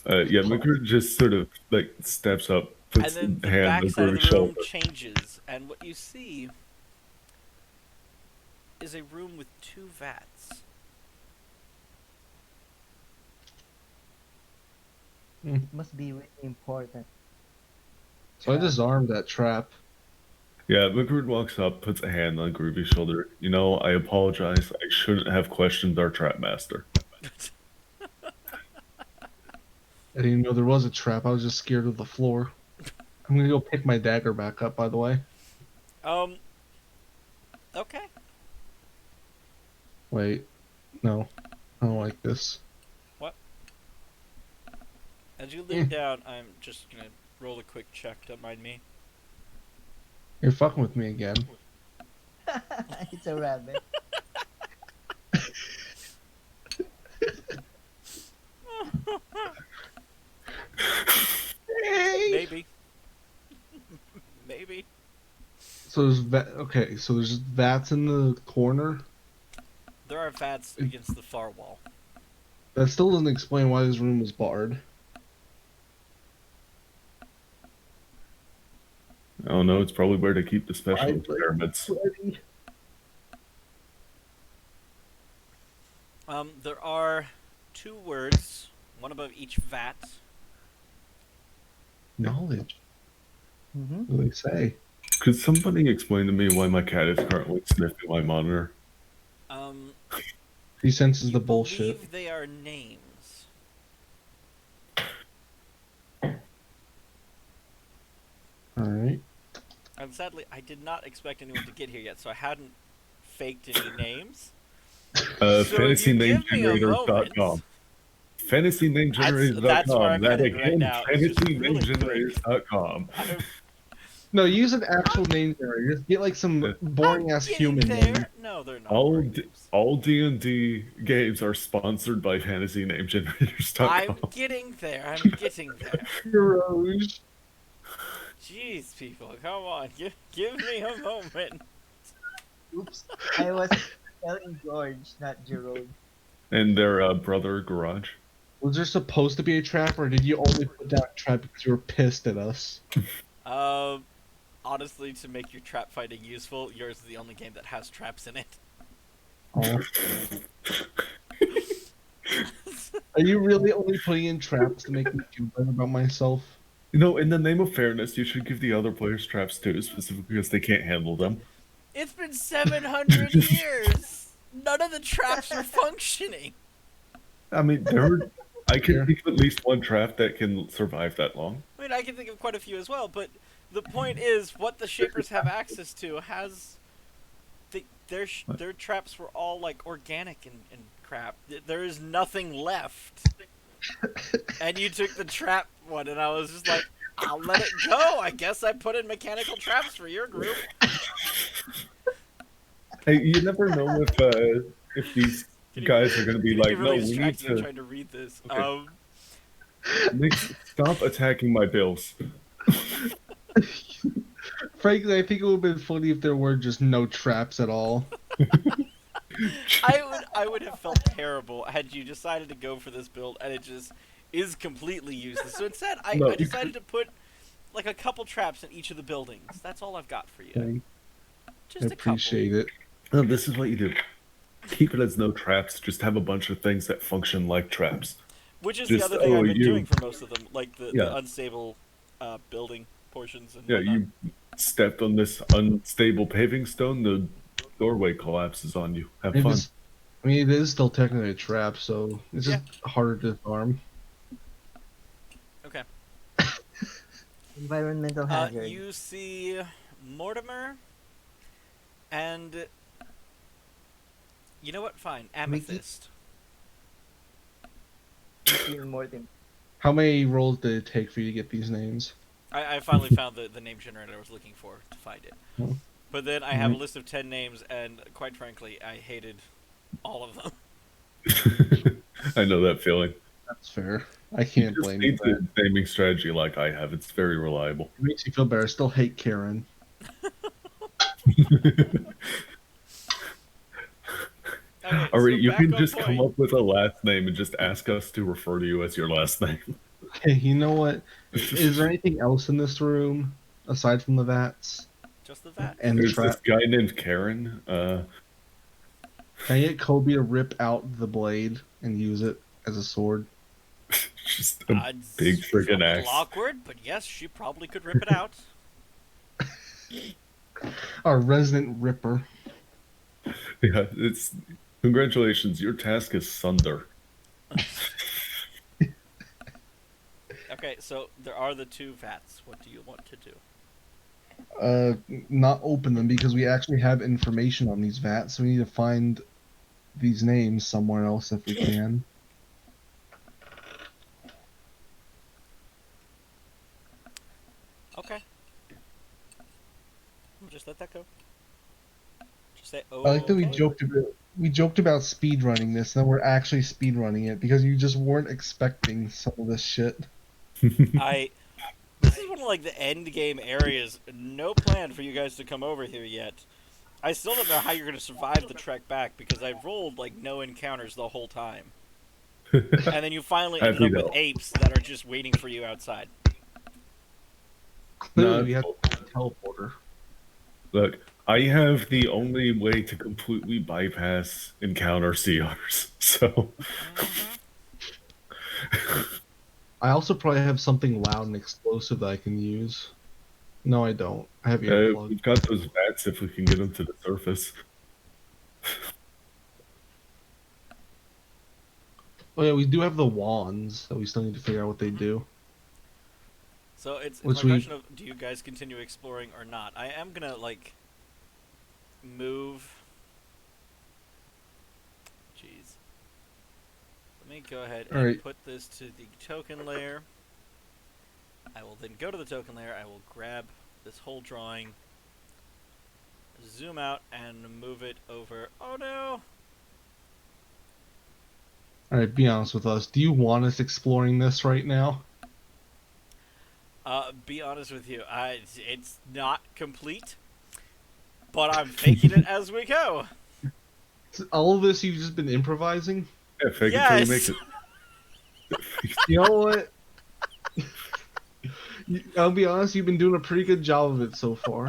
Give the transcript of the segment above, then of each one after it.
Yeah, McGrew just sort of like steps up, And puts then a the hand back on side of Groovy's the room shoulder. changes, and what you see is a room with two vats. It must be really important. So I Trap. disarmed that trap. Yeah, McGrew walks up, puts a hand on Groovy's shoulder. You know, I apologize. I shouldn't have questioned our trap master. I didn't know there was a trap. I was just scared of the floor. I'm gonna go pick my dagger back up, by the way. um. Okay. Wait. No. I don't like this. What? As you lean down, I'm just gonna roll a quick check. Don't mind me. You're fucking with me again. It's a rabbit. Maybe. Maybe. So there's okay, so there's vats in the corner. There are vats against the far wall. That still doesn't explain why this room was barred. Oh no, it's probably where to keep the special I- experiments. There are two words, one above each vat. Knowledge. Mm-hmm. What do they say? Could somebody explain to me why my cat is currently sniffing my monitor? Um, He senses you the bullshit. believe they are names. Alright. And sadly, I did not expect anyone to get here yet, so I hadn't faked any names. So if you give me a FantasyNameGenerators.com. moment- That's where FantasyNameGenerators.com. I'm That headed right again, now. It's just really quick. FantasyNameGenerators.com. No, use an actual name generator. Just get like some boring ass Getting human there. name. No, they're not. All boring D- names. all D&D games are sponsored by FantasyNameGenerators.com. I'm getting there. I'm getting there. Heroes. Jeez, people, come on, give me a moment. Oops. I was telling George, not Jerome. And their brother Garage. Was there supposed to be a trap, or did you only put down a trap because you were pissed at us? Honestly, to make your trap fighting useful, yours is the only game that has traps in it. Oh. Are you really only putting in traps to make me feel better about myself? You know, in the name of fairness, you should give the other players traps too, specifically because they can't handle them. It's been 700 years. None of the traps are functioning. I mean, I can think of at least one trap that can survive that long. I mean, I can think of quite a few as well, but the point is, what the Shapers have access to has... Their traps were all, like, organic and crap. There is nothing left. And you took the trap one, and I was just like, I'll let it go. I guess I put in mechanical traps for your group. Hey, you never know if these guys are going to be like, no, really we need distracted. I'm to trying to read this. Okay. Stop attacking my bills. Frankly, I think it would have been funny if there were just no traps at all. I would have felt terrible had you decided to go for this build and it just is completely useless. So instead, I decided to put like a couple traps in each of the buildings. That's all I've got for you. Just I appreciate it. No, this is what you do. Keep it as no traps. Just have a bunch of things that function like traps. Which is the other thing I've been doing for most of them, like the unstable building portions. And yeah, whatnot. you stepped on this unstable paving stone, the doorway collapses on you. Have fun. I mean, it is still technically a trap, so it's just harder to disarm. Okay. Environmental hazard. You see Mortimer, and you know what? Fine, Amethyst. Mortimer. How many rolls did it take for you to get these names? I finally found the name generator I was looking for to find it. Oh. But then I have a list of 10 names, and quite frankly, I hated all of them. I know that feeling. That's fair. I can't blame you. It's a naming strategy like I have. It's very reliable. It makes you feel better. I still hate Karen. Okay, Alright, so you back can on just point. come up with a last name and just ask us to refer to you as your last name. Hey, you know what? Is there anything else in this room aside from the vats Just the vats. and the There's this trap? guy named Karen. Can I get Kobe to rip out the blade and use it as a sword? Just a big It's a friggin' little axe. awkward, but yes, she probably could rip it out. Our resident ripper. Yeah, it's congratulations. Your task is Sunder. Okay, so there are the 2 vats. What do you want to do? Not open them because we actually have information on these vats, so we need to find these names somewhere else if we can. Okay. We'll just let that go. Just say, oh, I like that okay. we joked about speed running this, and then we're actually speed running it because you just weren't expecting some of this shit. This is one of like the end game areas. No plan for you guys to come over here yet. I still don't know how you're gonna survive the trek back because I've rolled like no encounters the whole time, and then you finally ended Happy up with though. apes that are just waiting for you outside. Clearly, No, we have a teleporter. look, I have the only way to completely bypass encounter CRs. So I also probably have something loud and explosive that I can use. No, I don't. I have earplugs. we've got those bats if we can get them to the surface. Oh yeah, we do have the wands that we still need to figure out what they do. So it's Which my we- question of do you guys continue exploring or not? I am gonna like move. Jeez. Let me go ahead and Alright. put this to the token layer. I will then go to the token layer. I will grab this whole drawing, zoom out, and move it over. Oh no! Alright, be honest with us. Do you want us exploring this right now? Be honest with you, it's not complete, but I'm faking it as we go. All of this you've just been improvising? Yeah, fake it till you make Yes. it. You know what? I'll be honest, you've been doing a pretty good job of it so far.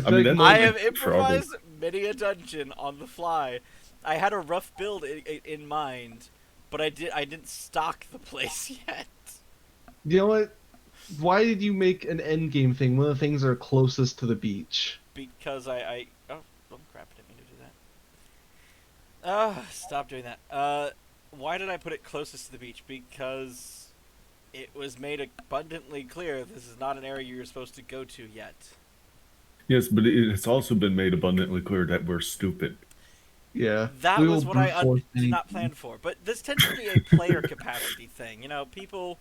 I mean, that's I only have trouble. improvised many a dungeon on the fly. I had a rough build in mind, but I didn't stock the place yet. You know what? Why did you make an endgame thing? One of the things that are closest to the beach. Because oh crap, I didn't mean to do that. Stop doing that. Why did I put it closest to the beach? Because it was made abundantly clear this is not an area you're supposed to go to yet. Yes, but it's also been made abundantly clear that we're stupid. Yeah. That we was will what I brute force did not anything. plan for. But this tends to be a player capacity thing. You know, people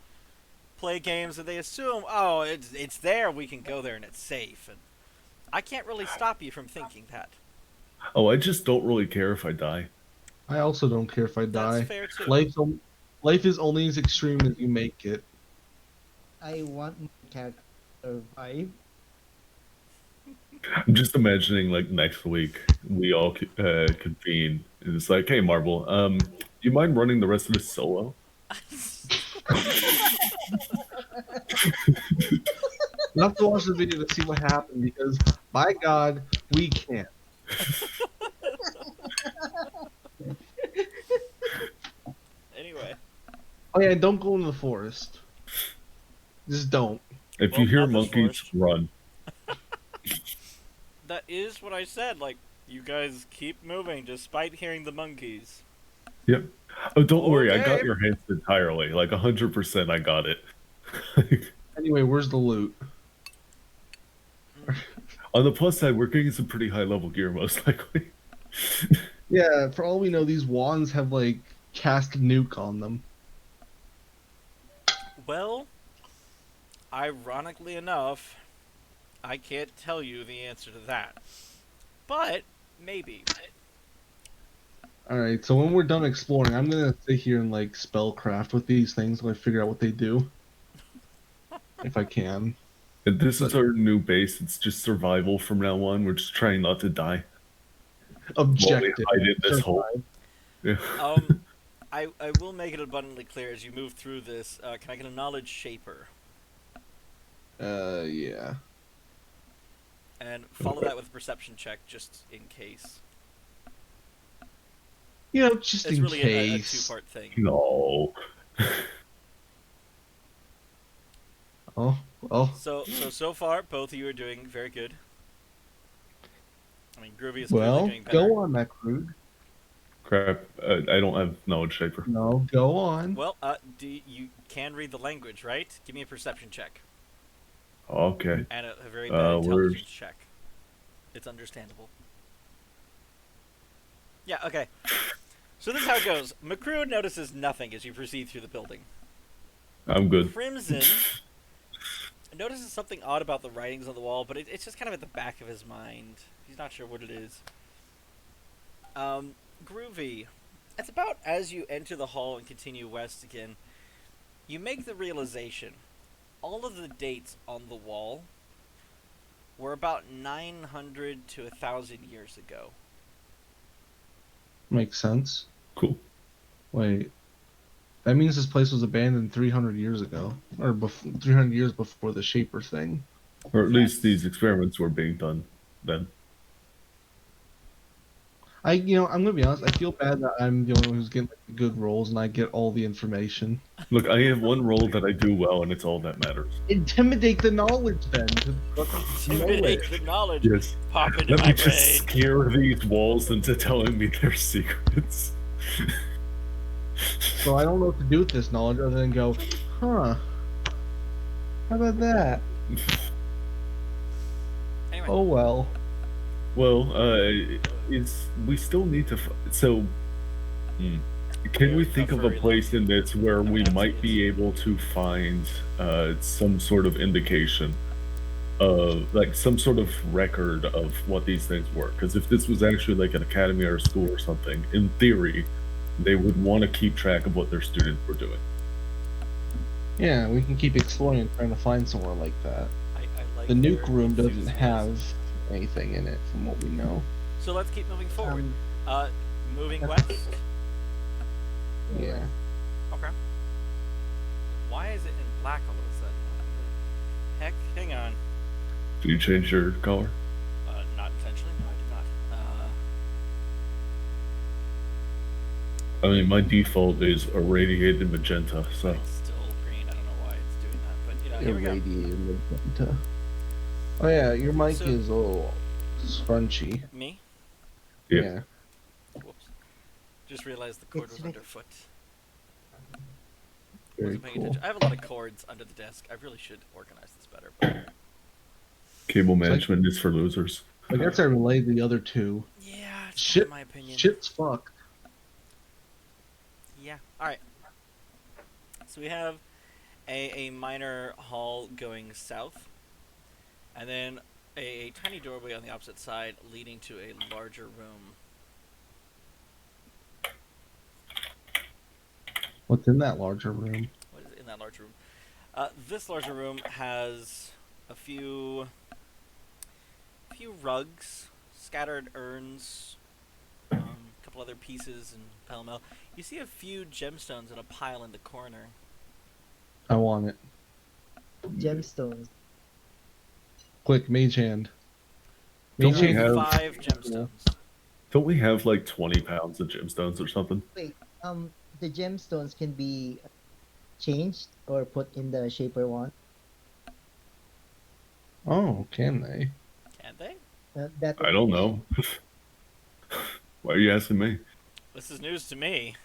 play games and they assume, oh, it's there, we can go there and it's safe. And I can't really stop you from thinking that. Oh, I just don't really care if I die. I also don't care if I die. That's fair too. Life is only as extreme as you make it. I want my character to survive. I'm just imagining like next week we all convene and it's like, hey, Marble, do you mind running the rest of this solo? You'll have to watch the video to see what happened because, by God, we can't. Anyway. Oh yeah, don't go in the forest. Just don't. If Well, you hear not this monkeys, forest. run. That is what I said. Like, you guys keep moving despite hearing the monkeys. Yep. Oh, don't worry, I got Okay. your hints entirely. Like 100%, I got it. Anyway, where's the loot? On the plus side, we're getting some pretty high level gear, most likely. Yeah, for all we know, these wands have like cast nuke on them. Well, ironically enough, I can't tell you the answer to that. But, maybe. Alright, so when we're done exploring, I'm gonna sit here and like spellcraft with these things while I figure out what they do. If I can. And this is our new base. It's just survival from now on. We're just trying not to die. While we Objective. hide in this hole. Survive. Yeah. I will make it abundantly clear as you move through this. Can I get a knowledge Shaper? Yeah. And follow that with a perception check, just in case. You know, just It's in really a case. two-part thing. No. Oh, well. So far, both of you are doing very good. I mean, Groovy is clearly Well, doing better. go on, Macrude. Crap. I don't have knowledge shaper. No, go on. Well, you can read the language, right? Give me a perception check Okay. and a very bad intelligence Words. check. It's understandable. Yeah. Okay. So this is how it goes. McCrew notices nothing as you proceed through the building. I'm good. Crimson notices something odd about the writings on the wall, but it's just kind of at the back of his mind. He's not sure what it is. Groovy. It's about as you enter the hall and continue west again, you make the realization all of the dates on the wall were about 900 to 1,000 years ago. Makes sense. Cool. Wait. That means this place was abandoned 300 years ago. Or 300 years before the Shaper thing. Or at least Yes. these experiments were being done then. I'm gonna be honest, I feel bad that I'm the only one who's getting like, the good rolls and I get all the information. Look, I have one role that I do well, and it's all that matters. Intimidate the knowledge then. To fucking know Intimidate it. the knowledge. Yes. Pop into Let my me brain. just scare these walls into telling me their secrets. So I don't know what to do with this knowledge other than go, huh. How about that? Anyway. Oh well. Well, we still need to. Can we think of a place in this where we might be able to find some sort of indication of, like, some sort of record of what these things were? Because if this was actually like an academy or a school or something, in theory, they would want to keep track of what their students were doing. Yeah, we can keep exploring and trying to find somewhere like that. I like The your nuke room doesn't enthusiasm. have anything in it from what we know. So let's keep moving forward. Um, Moving west. Yeah. Okay. Why is it in black all of a sudden? Heck, hang on. Do you change your color? Not intentionally. No, I did not. I mean, my default is irradiated magenta, so. It's still green. I don't know why it's doing that, but here we go. Irradiated magenta. Oh yeah, your mic So- is a little scrunchy. Me? Yeah. Whoops. Just realized the cord It's was like- underfoot. Very Wasn't paying cool. attention. I have a lot of cords under the desk. I really should organize this better. But Cable management is for losers. I guess I relayed the other two. yeah, it's Shit- in my opinion. Shit's fucked. Yeah. All right. So we have a minor hall going south, and then a tiny doorway on the opposite side leading to a larger room. What's in that larger room? What is in that larger room? This larger room has a few rugs, scattered urns, a couple other pieces, and pell-mell. You see a few gemstones in a pile in the corner. I want it. Gemstones. Quick, mage hand. Don't Mage we hand. have- 5 gemstones. Don't we have like 20 pounds of gemstones or something? Wait, the gemstones can be changed or put in the Shaper wand. Oh, can they? Can they? That I don't know. Why are you asking me? This is news to me.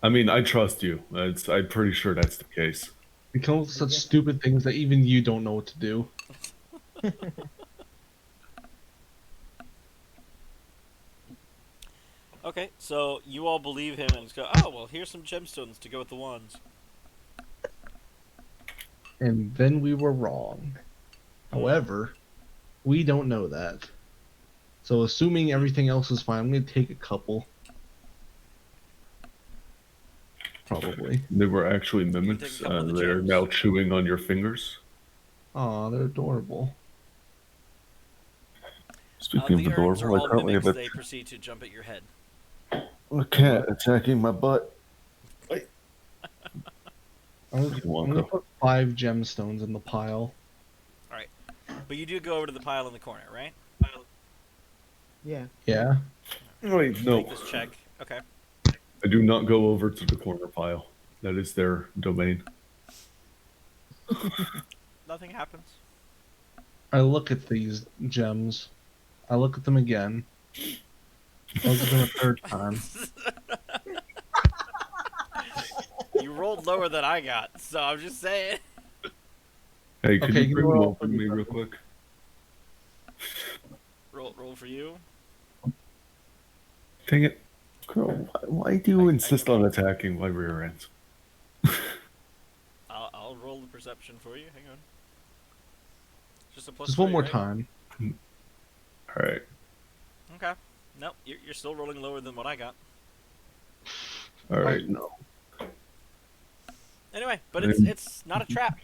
I mean, I trust you. I'm pretty sure that's the case. We come up with such Yeah. stupid things that even you don't know what to do. Okay, so you all believe him and just go, oh, well, here's some gemstones to go with the wands. And then we were wrong. However, we don't know that. So assuming everything else is fine, I'm gonna take a couple. Probably. They were actually mimics. take a couple of the They're gems. now chewing on your fingers. Aw, they're adorable. Speaking The of urns are adorable, I all currently mimics. have They proceed to jump at your head. a cat attacking my butt. I'm gonna put 5 gemstones in the pile. But you do go over to the pile in the corner, right? Yeah. Yeah. Wait, no. Make this check. Okay. I do not go over to the corner pile. That is their domain. Nothing happens. I look at these gems. I look at them again. I look at them a third time. You rolled lower than I got, so I'm just saying. Hey, can Okay, you you bring them roll over to me real quick? Roll for you. Dang it. Girl, why do you insist on attacking my rear ends? I'll roll the perception for you. Hang on. Just a plus. Just one 3, more right? time. Alright. Okay. Nope, you're still rolling lower than what I got. Alright, no. Anyway, but it's not a trap.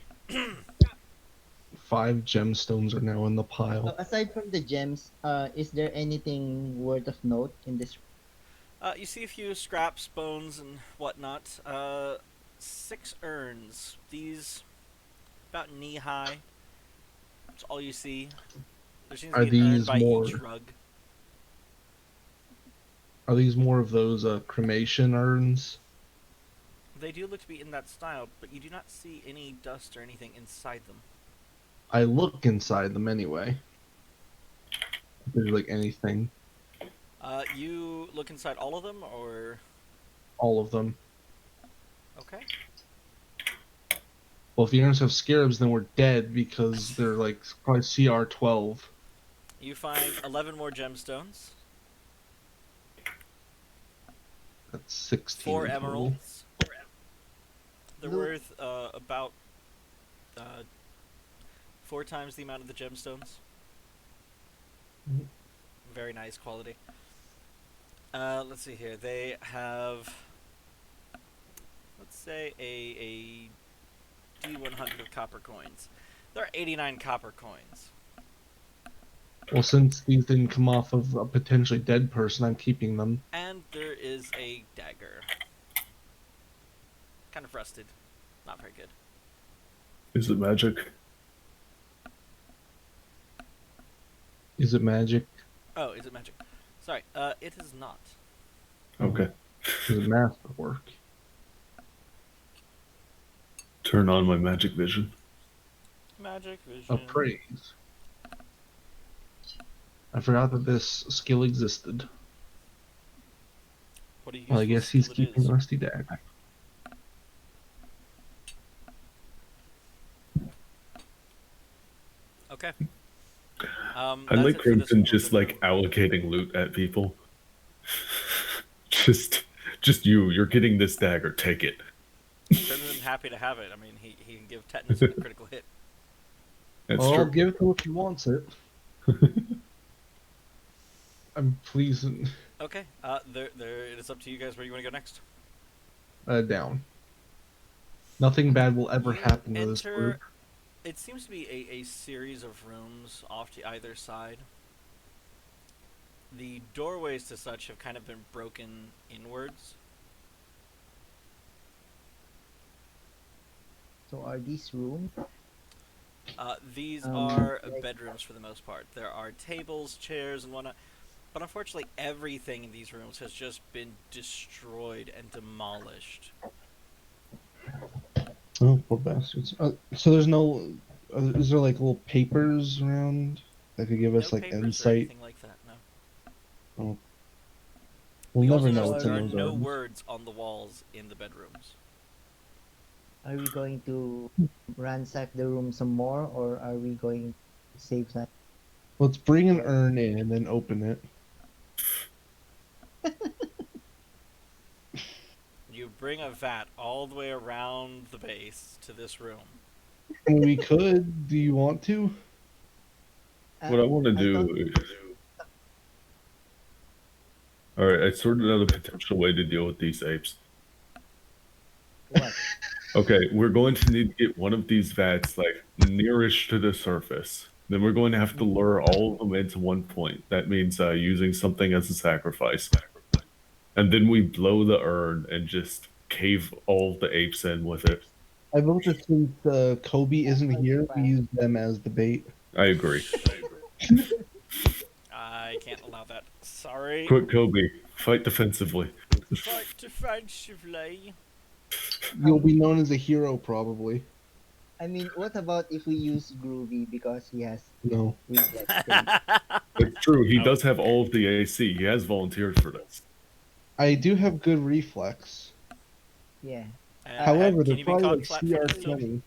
5 gemstones are now in the So pile. aside from the gems, is there anything worth of note in this? You see a few scraps, bones, and whatnot. 6 urns. These about knee high. That's all you see. There seems to Are be an urn these by more- each rug. Are these more of those cremation urns? They do look to be in that style, but you do not see any dust or anything inside them. I look inside them anyway. If there's like anything. You look inside all of them, or All of them. okay? Well, if the urns have scarabs, then we're dead because they're like probably CR12. You find 11 more gemstones, That's 16. 4 in total. emeralds. They're Look. worth about 4 times the amount of the gemstones. Mhm. Very nice quality. Let's see here. They have, let's say, a D100 of copper coins. There are 89 copper coins. Well, since these didn't come off of a potentially dead person, I'm keeping them. And there is a dagger. Kind of rusted. Not very good. Is it magic? Is it magic? Oh, is it magic? Sorry, it is not. Okay. Is it masterwork? Turn on my magic vision. Magic vision. Appraise. I forgot that this skill existed. What do you use Well, I for guess skill he's it keeping is? Rusty Dagger. Okay. I That's like it for this Crimson one just little like room. allocating loot at people. just you're getting this dagger, take it. Crimson happy to have it. I mean, he can give tetanus with a critical hit. That's Well, I'll true. give it to him if he wants it. I'm pleased. Okay. There. It is up to you guys where you want to go next. Down. Nothing bad will ever You happen to this enter- group. It seems to be a series of rooms off to either side. The doorways to such have kind of been broken inwards. So are these rooms? These Um, are like- bedrooms for the most part. There are tables, chairs, and whatnot. But unfortunately, everything in these rooms has just been destroyed and demolished. Oh, poor bastards. So there's no. Is there like little papers around that could give us No like papers or insight? anything like that, no. We'll You never also know notice what's there in are those no rooms. words on the walls in the bedrooms. Are we going to ransack the room some more, or are we going to save that? Let's bring an urn in and then open it. You bring a vat all the way around the base to this room. We could. Do you want to? What I want to I do thought- is. Alright, I sorted out a potential way to deal with these apes. What? Okay, we're going to need to get one of these vats like nearish to the surface. Then we're going to have to lure all of them into one point. That means using something as a sacrifice. And then we blow the urn and just cave all the apes in with it. I vote that since Kobe isn't here, we use them as the bait. I agree. I can't allow that. Sorry. Quick, Kobe, fight defensively. Fight defensively. You'll be known as a hero, probably. I mean, what about if we use Groovy because he has No. reflex thing? It's true. He does have all of the AC. He has volunteered for this. I do have good reflex. Yeah. However, can they're you be probably caught like flat-footed still? CR20.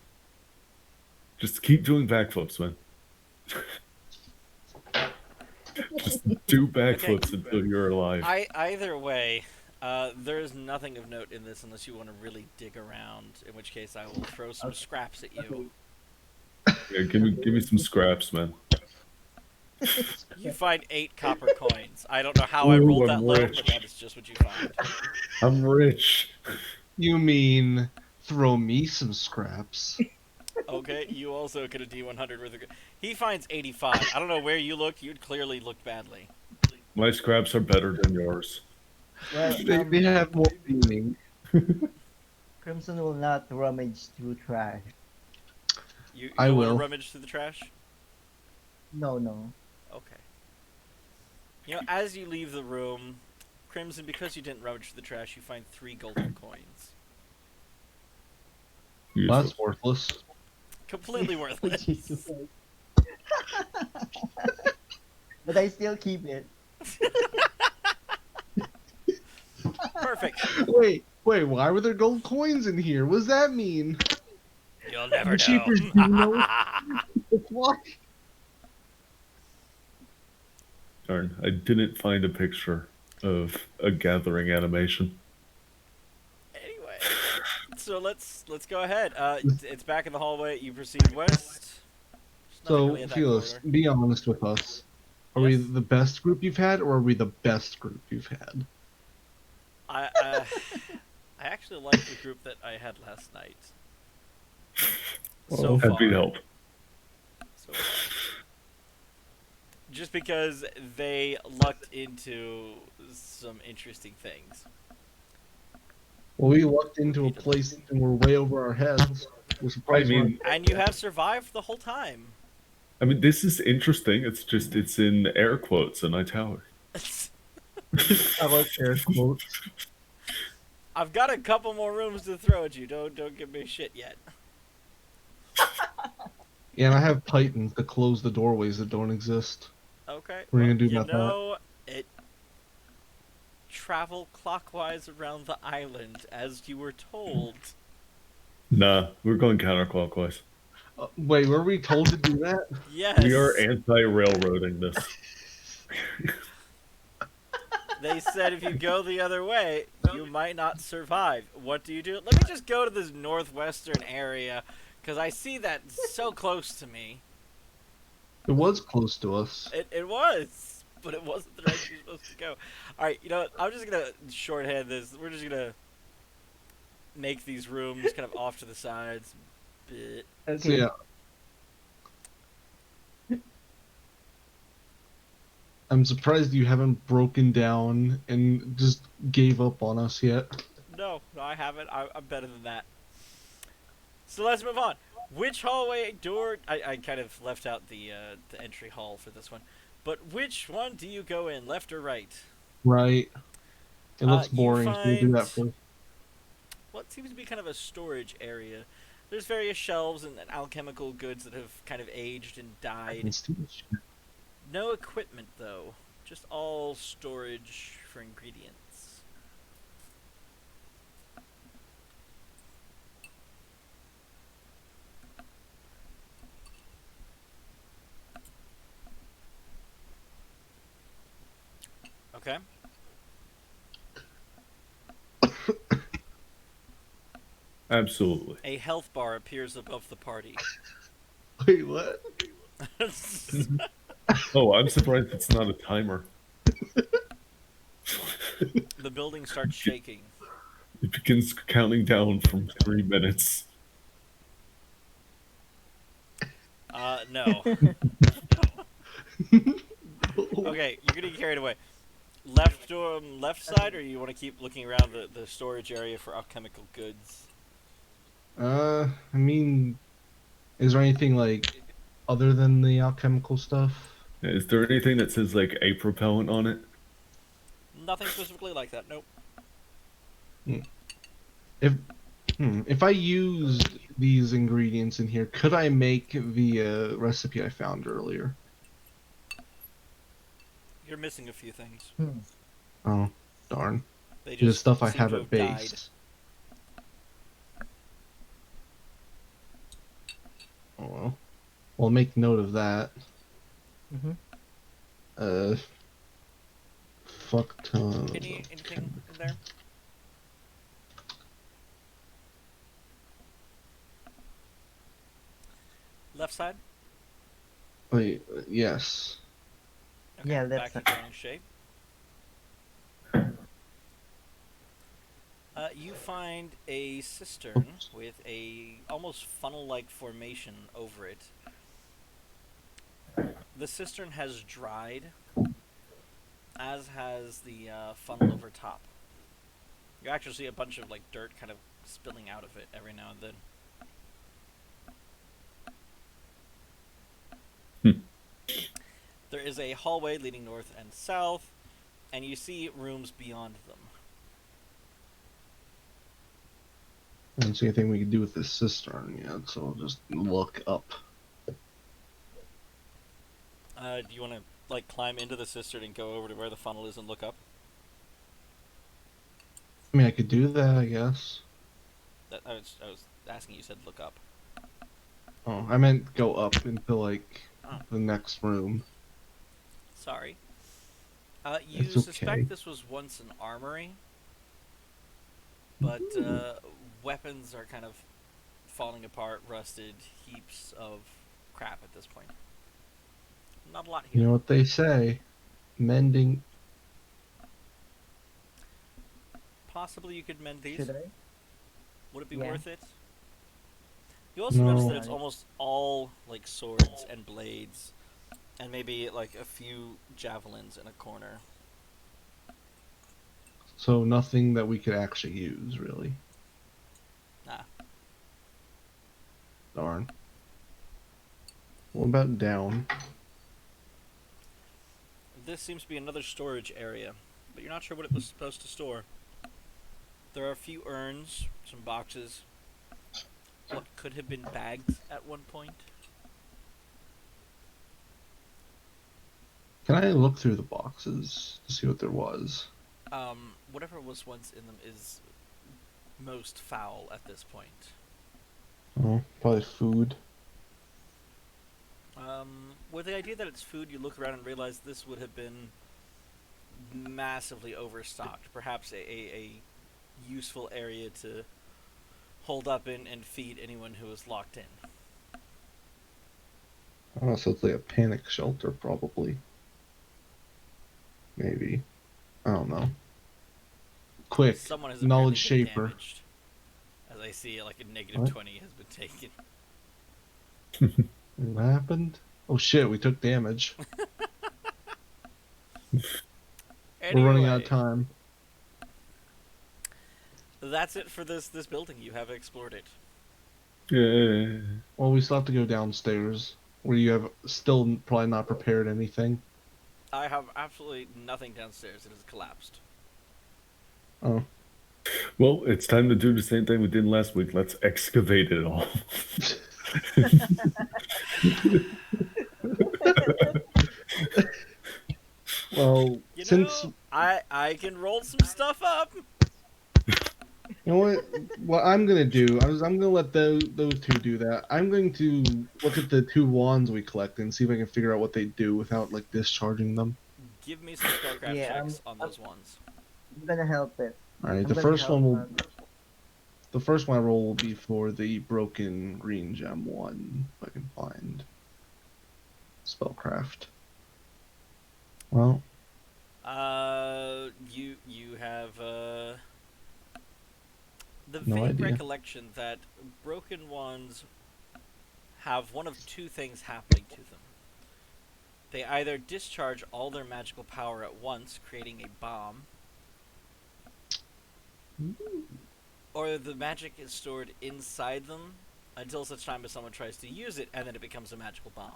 Just keep doing backflips, man. Just do backflips until you're alive. Either way, there is nothing of note in this unless you want to really dig around. In which case, I will throw some scraps at you. Yeah, give me some scraps, man. You find 8 copper coins. I don't know how I rolled Ooh, that I'm low, rich. but that is just what you find. I'm rich. You mean throw me some scraps? Okay, you also get a D100 worth of. He finds 85. I don't know where you looked. You'd clearly looked badly. My scraps are better than yours. Well, They have more meaning. Crimson will not rummage through trash. You I don't want will. to rummage through the trash? No. Okay. You know, as you leave the room, Crimson, because you didn't rummage through the trash, you find 3 golden coins. Useful. That's worthless. Completely worthless. Jesus. But I still keep it. Perfect. Wait, why were there gold coins in here? What does that mean? You'll never know. Shapers do know. What? Darn, I didn't find a picture of a gathering animation. Anyway, so let's go ahead. It's back in the hallway. You proceed west. There's nothing So, really at that Felix, corner. be honest with us. Are we Yes? the best group you've had, or are we the best group you've had? I actually like the group that I had last night. So far. Happy to help. So far. Just because they lucked into some interesting things. Well, we lucked into a place and we're way over our heads. We're surprised. I mean, And you have survived the whole time. this is interesting. It's in air quotes and italic. I like air quotes. I've got a couple more rooms to throw at you. Don't give me shit yet. Yeah, and I have titans to close the doorways that don't exist. Okay. What are you well, gonna do about that? Travel clockwise around the island as you were told. Nah, we're going counterclockwise. Wait, were we told to do that? Yes. We are anti-railroading this. They said if you go the other way, you might not survive. What do? Let me just go to this northwestern area, because I see that so close to me. It was close to us. It was, but it wasn't the direction you're supposed to go. Alright, you know what? I'm just going to shorthand this. We're just going to make these rooms kind of off to the sides. Bit. Okay. So, yeah. I'm surprised you haven't broken down and just gave up on us yet. No, I haven't. I'm better than that. So let's move on. Which hallway door? I kind of left out the entry hall for this one. But which one do you go in, left or right? Right. It looks You boring, so we'll do that find- first. What seems to be kind of a storage area. There's various shelves and alchemical goods that have kind of aged and died. It's too much. No equipment, though. Just all storage for ingredients. Okay. Absolutely. A health bar appears above the party. Wait, what? Oh, I'm surprised it's not a timer. The building starts shaking. It begins counting down from 3 minutes. No. Okay, you're getting carried away. left side, or you want to keep looking around the storage area for alchemical goods? I mean, is there anything like other than the alchemical stuff? Is there anything that says like a propellant on it? Nothing specifically like that. Nope. Hmm. If if I used these ingredients in here, could I make the recipe I found earlier? You're missing a few things. Hmm. Oh, darn. They The just stuff I seem have to at have died. base. Oh well. We'll make note of that. Mm-hmm. Uh, fuck tons Anything of in there? Left side. Wait, yes. Okay, Yeah, back that's to drawing shape. You find a cistern with a almost funnel-like formation over it. The cistern has dried, as has the funnel over top. You actually see a bunch of like dirt kind of spilling out of it every now and then. There is a hallway leading north and south, and you see rooms beyond them. I don't see anything we can do with this cistern yet, so I'll just look up. Do you want to like climb into the cistern and go over to where the funnel is and look up? I mean, I could do that, I guess. I was asking. You said look up. Oh, I meant go up into, like, Oh. the next room. Sorry. You It's okay. suspect this was once an armory, but weapons are kind of falling apart, rusted, heaps of crap at this point. Not a lot here. You know what they say? Mending. Possibly you could mend these. Should I? Would it be Yeah. worth it? You also No. notice that it's almost all like swords and blades, and maybe like a few javelins in a corner. So nothing that we could actually use, really. Nah. Darn. What about down? This seems to be another storage area, but you're not sure what it was supposed to store. There are a few urns, some boxes, what could have been bags at one point. Can I look through the boxes to see what there was? Whatever was once in them is most foul at this point. Oh, probably food. With the idea that it's food, you look around and realize this would have been massively overstocked. Perhaps a useful area to hold up in and feed anyone who is locked in. Oh, so it's like a panic shelter, probably. Maybe. I don't know. Quick, Someone has knowledge apparently been shaper. damaged. As I see, like a negative What? 20 has been taken. What happened? Oh shit, we took damage. Anyway, We're running out of time. that's it for this building. You have explored it. Yeah. Well, we still have to go downstairs, where you have still probably not prepared anything. I have absolutely nothing downstairs. It has collapsed. Oh. Well, it's time to do the same thing we did last week. Let's excavate it all. Well, You since know, I can roll some stuff up. you know what I'm gonna do, I'm gonna let those two do that. I'm going to look at the two wands we collected and see if I can figure out what they do without like discharging them. Give me some spellcraft Yeah, checks on those ones. I'm gonna help it. All right, I'm the gonna first help, one will. The first one I roll will be for the broken green gem one, if I can find spellcraft. Well, You have the No vague idea. recollection that broken ones have one of two things happening to them. They either discharge all their magical power at once, creating a bomb, or the magic is stored inside them until such time as someone tries to use it, and then it becomes a magical bomb.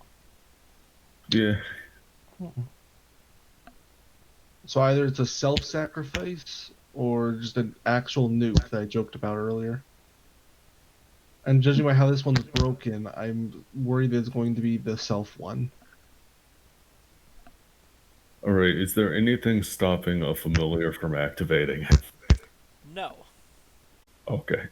Yeah. So either it's a self-sacrifice or just an actual nuke that I joked about earlier. And judging by how this one's broken, I'm worried it's going to be the self one. All right. Is there anything stopping a familiar from activating it? No. Okay.